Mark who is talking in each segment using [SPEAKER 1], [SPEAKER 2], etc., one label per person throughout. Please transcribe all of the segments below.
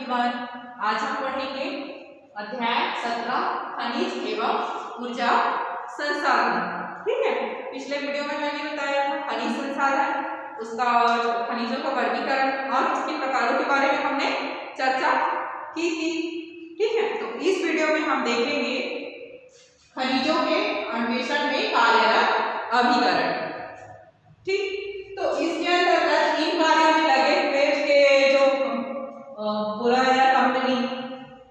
[SPEAKER 1] Everyone, आज हम पढ़ेंगे अध्याय 17 खनिज एवं ऊर्जा संसाधन। ठीक है, पिछले वीडियो में मैंने बताया था खनिज संसाधन, उसका खनिजों का वर्गीकरण और उसके प्रकारों के बारे में हमने चर्चा की थी। ठीक है, तो इस वीडियो में हम देखेंगे खनिजों के अन्वेषण में कार्यरत अभिकरण। ठीक, तो इसके अंतर्गत इन कार्यों में लगे हुए उसके जो पूरा कंपनी,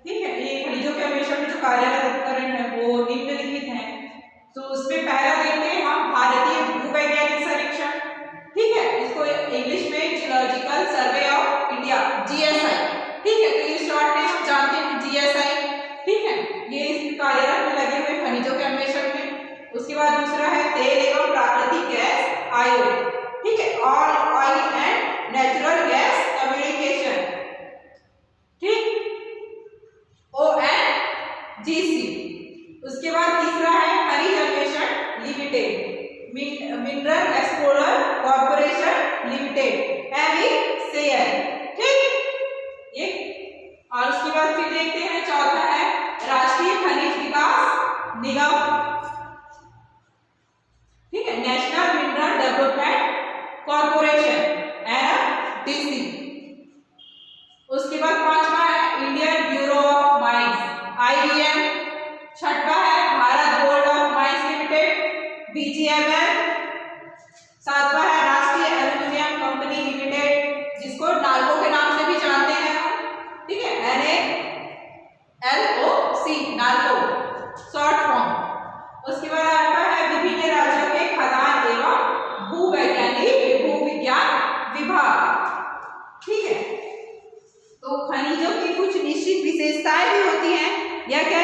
[SPEAKER 1] ठीक है, ये खनिजों के अन्वेषण में जो कार्यरत उपकरण है वो निम्नलिखित हैं। तो उसमें पहला देखते हैं हम भारतीय भूवैज्ञानिक सर्वेक्षण। ठीक है, इसको इंग्लिश में geological survey of India GSI। ठीक है, तो ये शॉर्ट में हम जानते हैं GSI। ठीक है, ये इस कार्यरत में लगे हुए खनिजों के अन्वेषण में। उसके बाद दूसरा है तेल एवं प्राकृतिक गैस आयोग। ठीक है, oil and natural gas communication. ठीक, ONGC। उसके बाद तीसरा है खनिज अन्वेषण limited, mineral explorer corporation limited MECL। ठीक, ये और उसके बाद फिर देखते हैं चौथा है राष्ट्रीय खनिज विकास निगम। ठीक है, national mineral development corporation NMDC। उसके बाद पांचवा है Indian bureau of mines IBM। छठवा है Bharat board of mines limited BGML। सातवां है राष्ट्रीय एल्यूमिनियम कंपनी लिमिटेड, जिसको नाल्को के नाम से भी जानते हैं हम। ठीक है, NALOC, नाल्को शॉर्ट फॉर्म। उसके बाद आता है विभिन्न राज्यों के खदान एवं भूविज्ञान विभाग। ठीक है, तो खनिजों की कुछ निश्चित विशेषताएं भी होती हैं, या क्या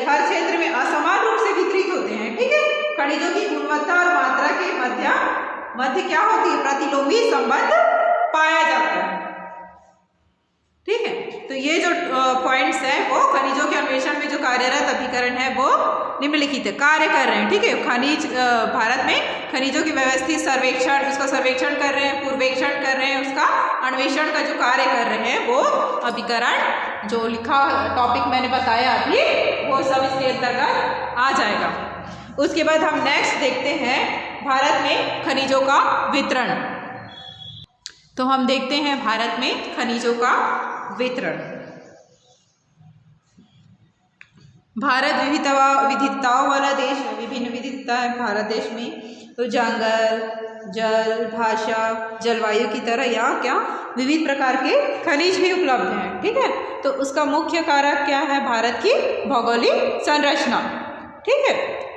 [SPEAKER 1] हर क्षेत्र में असमान रूप से वितरित होते हैं। ठीक है, खनिजों की गुणवत्ता और मात्रा के मध्य क्या होती है, प्रतिलोमी संबंध पाया जाता है। ठीक है, तो ये जो पॉइंट्स हैं वो खनिजों के अन्वेषण में जो कार्यरत अभिकरण है वो निम्नलिखित कार्य कर रहे हैं। ठीक है, खनिज भारत में खनिजों की व्यवस्थित सर्वेक्षण, उसका सर्वेक्षण कर रहे हैं, पूर्वेक्षण कर रहे हैं, उसका अन्वेषण का जो कार्य कर रहे हैं वो अभिकरण जो लिखा टॉपिक मैंने बताया अभी वो सब इसके अंतर्गत आ जाएगा। उसके बाद हम नेक्स्ट देखते हैं भारत में खनिजों का वितरण। तो हम देखते हैं भारत में खनिजों का वितरण। भारत विविधताओं वाला देश है, विभिन्न विविधता है भारत देश में। तो जंगल, जल, भाषा, जलवायु की तरह यहाँ क्या विविध प्रकार के खनिज भी उपलब्ध हैं। ठीक है, तो उसका मुख्य कारक क्या है, भारत की भौगोलिक संरचना। ठीक है,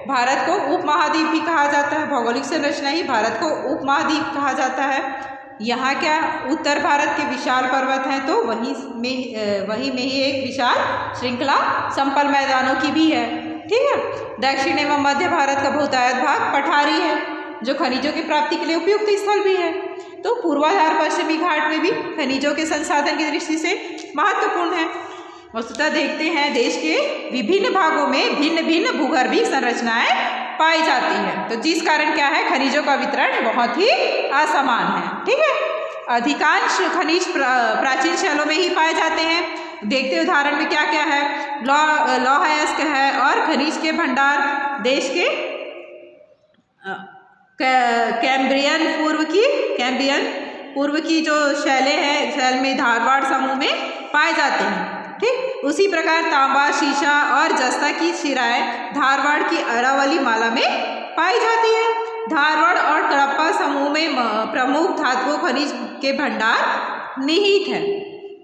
[SPEAKER 1] भारत को उपमहाद्वीप भी कहा जाता है, भौगोलिक संरचना ही भारत को उपमहाद्वीप कहा जाता है। यहाँ क्या उत्तर भारत के विशाल पर्वत हैं, तो वहीं में ही एक विशाल श्रृंखला समतल मैदानों की भी है। ठीक है, दक्षिण एवं मध्य भारत का बहुतायत भाग पठारी है, जो खनिजों की प्राप्ति के लिए उपयुक्त स्थल भी है। तो पूर्वाधार पश्चिमी घाट में भी खनिजों के संसाधन की दृष्टि से महत्वपूर्ण है। वस्तुतः देखते हैं देश के विभिन्न भागों में भिन्न भिन्न भूगर्भीय संरचनाएं पाई जाती हैं, तो जिस कारण क्या है खनिजों का वितरण बहुत ही असमान है। ठीक है, अधिकांश खनिज प्राचीन शैलों में ही पाए जाते हैं। देखते उदाहरण में क्या क्या है, लौह अयस्क है और खनिज के भंडार देश के कैम्ब्रियन पूर्व की जो शैलें हैं, शैल में धारवाड़ समूह में पाए जाते हैं। ठीक, उसी प्रकार तांबा, शीशा और जस्ता की शिराएं धारवाड़ की अरावली माला में पाई जाती है। धारवाड़ और कडप्पा समूह में प्रमुख धातुओं खनिज के भंडार निहित है।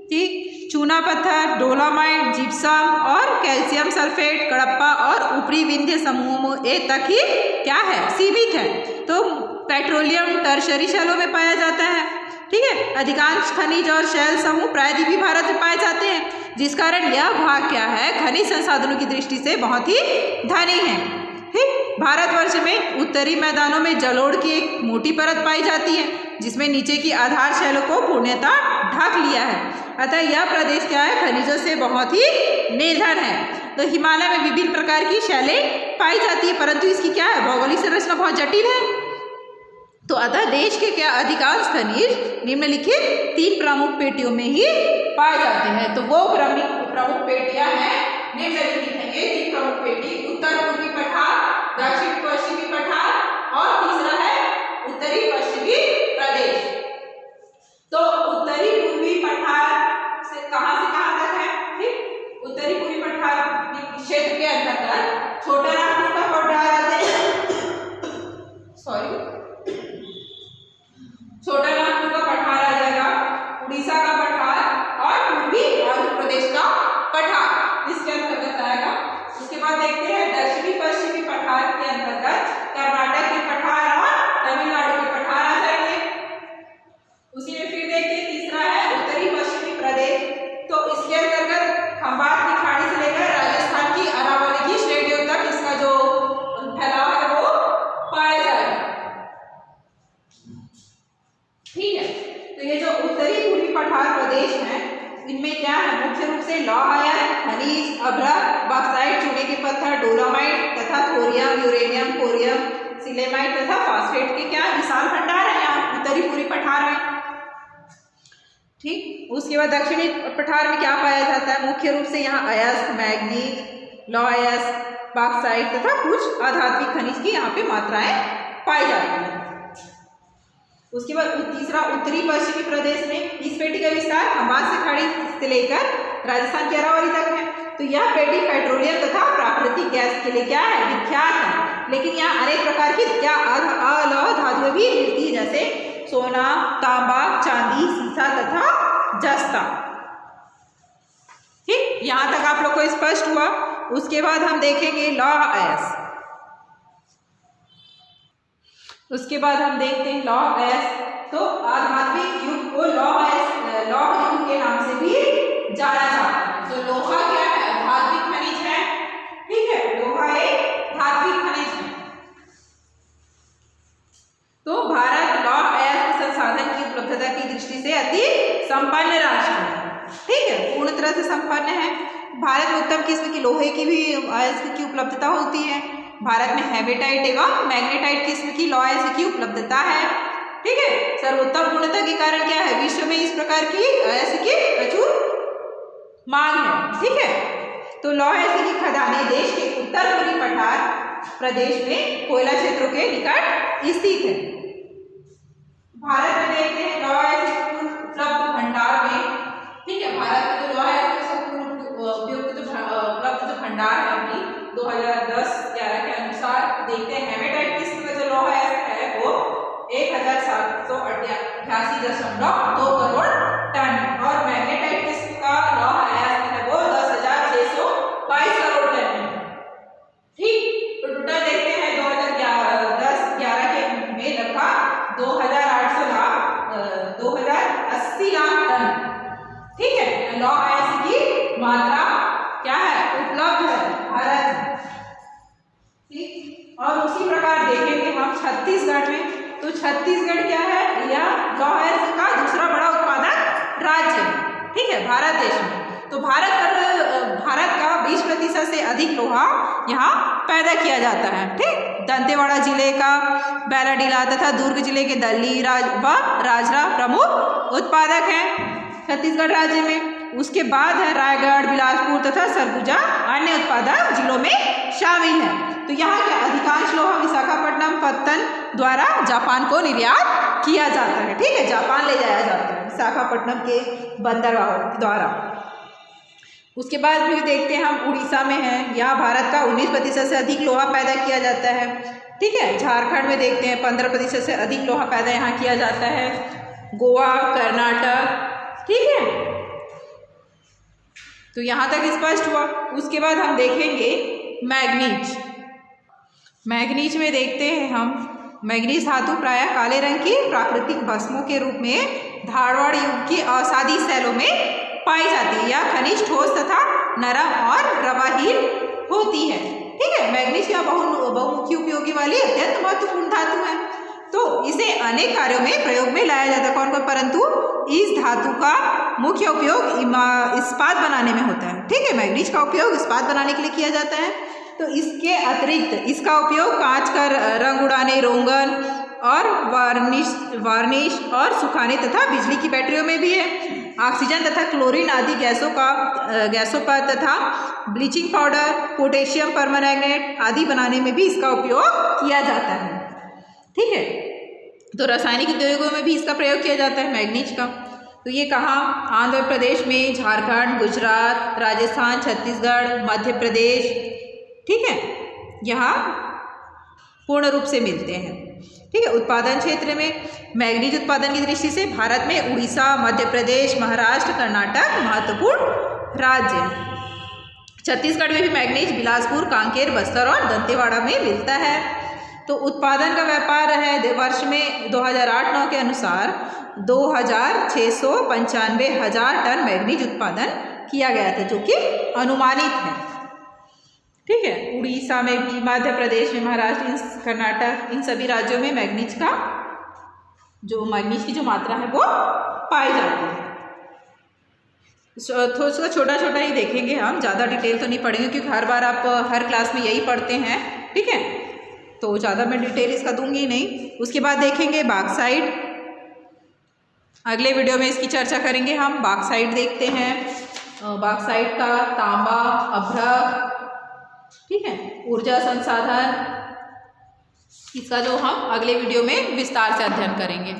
[SPEAKER 1] ठीक, चूना पत्थर, डोलामाइट, जिप्सम और कैल्शियम सल्फेट कडप्पा और ऊपरी विंध्य समूहों तक ही क्या है, सीमित है। तो पेट्रोलियम टर्शरी शैलों में पाया जाता है। ठीक है, अधिकांश खनिज और शैल समूह प्रायद्वीपीय भारत में पाए जाते हैं, जिस कारण यह भाग क्या है खनिज संसाधनों की दृष्टि से बहुत ही धनी है। ठीक, भारतवर्ष में उत्तरी मैदानों में जलोढ़ की एक मोटी परत पाई जाती है, जिसमें नीचे की आधार शैलों को पूर्णतः ढक लिया है। अतः यह प्रदेश क्या है, खनिजों से बहुत ही निर्धन है। तो हिमालय में विभिन्न प्रकार की शैलें पाई जाती है, परंतु इसकी क्या है भौगोलिक संरचना बहुत जटिल है। तो अतः देश के क्या अधिकांश खनिज निम्नलिखित 3 प्रमुख पेटियों में ही पाए जाते हैं। तो वो प्रमुख पेटियां हैं निम्नलिखित हैं। ये 3 प्रमुख पेटी, उत्तर पूर्वी पठार, दक्षिण पश्चिमी पठार और तीसरा है उत्तरी पश्चिमी प्रदेश। तो उत्तरी पूर्वी पठार से कहां तक है? ठीक, उत्तरी पूर्वी पठार क्षेत्र के अंतर्गत छोटा नागपुर का पठार आते हैं, छोटा नागपुर का पठार आ जाएगा, उड़ीसा का पठार और पूर्वी आंध्र प्रदेश का पठार इसके अंतर्गत आएगा। उसके बाद देखते हैं दक्षिणी पश्चिमी पठार के अंतर्गत कर्नाटक के पठार और तमिलनाडु के पठार आ जाएंगे। उसी में फिर देखते हैं तीसरा है उत्तरी पश्चिमी प्रदेश। तो इसके अंतर्गत खंबात की खाड़ी से लेकर राजस्थान की अरावली की श्रेणियों तक इसका जो फैलाव है वो पाया जाएगा। ठीक है, तो ये जो उत्तरी पूर्वी पठार प्रदेश है इनमें क्या है? मुख्य रूप से लौह अयस्क, खनिज, अभ्रक, बॉक्साइट, चूने के पत्थर, डोलोमाइट तथा थोरियम, यूरेनियम, कोरियम, सिलेमाइट तथा फास्फेट के क्या विशाल भंडार है यहाँ उत्तरी पूर्वी पठार में। ठीक, उसके बाद दक्षिणी पठार में क्या पाया जाता है? मुख्य रूप से यहाँ अयस्क, मैग्नीज, लौह अयस्क, बॉक्साइट तथा कुछ अधात्विक खनिज की यहाँ पे मात्राएं पाई जाती हैं। उसके बाद तीसरा उत्तरी पश्चिमी प्रदेश में इस पेटी का विस्तार खंबात से खाड़ी से लेकर राजस्थान की अरावली तक है। तो यह पेटी पेट्रोलियम तथा प्राकृतिक गैस के लिए क्या है? विख्यात है। लेकिन यहाँ अनेक प्रकार की क्या अलौह धातुएं भी मिलती है, जैसे सोना, तांबा, चांदी, सीसा तथा जस्ता। ठीक, यहाँ तक आप लोग को स्पष्ट हुआ। उसके बाद हम देखेंगे लौह अयस्क। उसके बाद हम देखते हैं लौह अयस्क। तो आधात्मिक युग को लौह युग के नाम से भी जाना जाता है। तो लोहा क्या है? धात्विक खनिज है। ठीक है, लोहा एक धात्विक खनिज है। तो भारत लौह अयस्क संसाधन की उपलब्धता की दृष्टि से अति संपन्न राष्ट्र है। ठीक है, पूर्ण तरह से संपन्न है। भारत में उत्तम किस्म की लोहे की भी अयस्क की उपलब्धता होती है। भारत में हेमेटाइट एवं मैग्नेटाइट किस्म की लौह अयस्क की उपलब्धता है। ठीक है, सर्वोत्तम गुणवत्ता के कारण क्या है? विश्व में इस प्रकार की अयस्क की प्रचुर मांग है। ठीक है, तो लौह अयस्क की खदानें देश के उत्तर पूर्वी पठार प्रदेश में कोयला क्षेत्रों के निकट स्थित है। भारत में देखते हैं लौह अयस्क उपलब्ध भंडार में। ठीक है, भारत में जो लौह अयस्क उपयुक्त उपलब्ध भंडार है अभी 2010-11 के अनुसार देखते हैं हेमेटाइट किस्म का जो लौह अयस्क है वो 1788.2 करोड़ टन और मैग्नेटाइट किस्म का लौह अयस्क है वो 10,622 करोड़ टन है। ठीक, तो टोटल देखते हैं 2010-11 के में लगभग 2080 लाख टन। ठीक है, लौह अयस्क की मात्रा क्या है? उपलब्ध है भारत में। ठीक, और उसी प्रकार देखेंगे हम छत्तीसगढ़ में। तो छत्तीसगढ़ क्या है? यह लौह अयस्क का दूसरा बड़ा उत्पादक राज्य है। ठीक है, भारत देश में। तो भारत का 20% से अधिक लोहा यहाँ पैदा किया जाता है। ठीक, दंतेवाड़ा जिले का बैलाडीला तथा दुर्ग जिले के दल्ली व राजरा प्रमुख उत्पादक हैं छत्तीसगढ़ राज्य में। उसके बाद है रायगढ़, बिलासपुर तथा सरगुजा अन्य उत्पादक जिलों में शामिल है। तो यहाँ के अधिकांश लोहा विशाखापट्टनम पत्तन द्वारा जापान को निर्यात किया जाता है। ठीक है, जापान ले जाया जाता है विशाखापट्टनम के बंदरगाहों द्वारा। उसके बाद फिर देखते हैं हम उड़ीसा में है। यहाँ भारत का 19% से अधिक लोहा पैदा किया जाता है। ठीक है, झारखंड में देखते हैं 15% से अधिक लोहा पैदा यहाँ किया जाता है। गोवा, कर्नाटक। ठीक है, तो यहाँ तक स्पष्ट हुआ। उसके बाद हम देखेंगे मैग्नीज। मैग्नीज में देखते हैं हम मैग्नीज धातु प्रायः काले रंग की प्राकृतिक भस्मों के रूप में धारवाड़ युग की अवसादी शैलों में पाई जाती है। यह खनिज ठोस तथा नरम और रवाहीन होती है। ठीक है, मैग्नीज क्या बहुमुखी उपयोगी वाली अत्यंत महत्वपूर्ण धातु है। तो इसे अनेक कार्यों में प्रयोग में लाया जाता है। कौन कौन? परंतु इस धातु का मुख्य उपयोग इस्पात बनाने में होता है। ठीक है, मैग्नीज का उपयोग इस्पात बनाने के लिए किया जाता है। तो इसके अतिरिक्त इसका उपयोग कांच का रंग उड़ाने, रोगन और वार्निश और सुखाने तथा बिजली की बैटरियों में भी है। ऑक्सीजन तथा क्लोरीन आदि गैसों पर तथा ब्लीचिंग पाउडर, पोटेशियम परमैंगनेट आदि बनाने में भी इसका उपयोग किया जाता है। ठीक है, तो रासायनिक उद्योगों में भी इसका प्रयोग किया जाता है मैग्नीज का। तो ये कहाँ? आंध्र प्रदेश में, झारखंड, गुजरात, राजस्थान, छत्तीसगढ़, मध्य प्रदेश, ठीक है, यहाँ पूर्ण रूप से मिलते हैं। ठीक है, उत्पादन क्षेत्र में मैग्नीज उत्पादन की दृष्टि से भारत में उड़ीसा, मध्य प्रदेश, महाराष्ट्र, कर्नाटक महत्वपूर्ण राज्य हैं। छत्तीसगढ़ में भी मैग्नीज बिलासपुर, कांकेर, बस्तर और दंतेवाड़ा में मिलता है। तो उत्पादन का व्यापार है वर्ष में 2008-9 के अनुसार 2,695,000 टन मैग्नीज उत्पादन किया गया था, जो कि अनुमानित है। ठीक है, उड़ीसा में भी, मध्य प्रदेश में, महाराष्ट्र, कर्नाटक, इन सभी राज्यों में मैग्नीज की जो मात्रा है वो पाई जाती है। थोड़ा सा छोटा छोटा ही देखेंगे हम, ज़्यादा डिटेल तो नहीं पढ़ेंगे क्योंकि हर बार आप हर क्लास में यही पढ़ते हैं। ठीक है, तो ज़्यादा मैं डिटेल इसका दूंगी नहीं। उसके बाद देखेंगे बॉक्साइट, अगले वीडियो में इसकी चर्चा करेंगे हम। बॉक्साइट देखते हैं, बॉक्साइट का तांबा, अभ्रक, ठीक है, ऊर्जा संसाधन, इसका जो हम अगले वीडियो में विस्तार से अध्ययन करेंगे।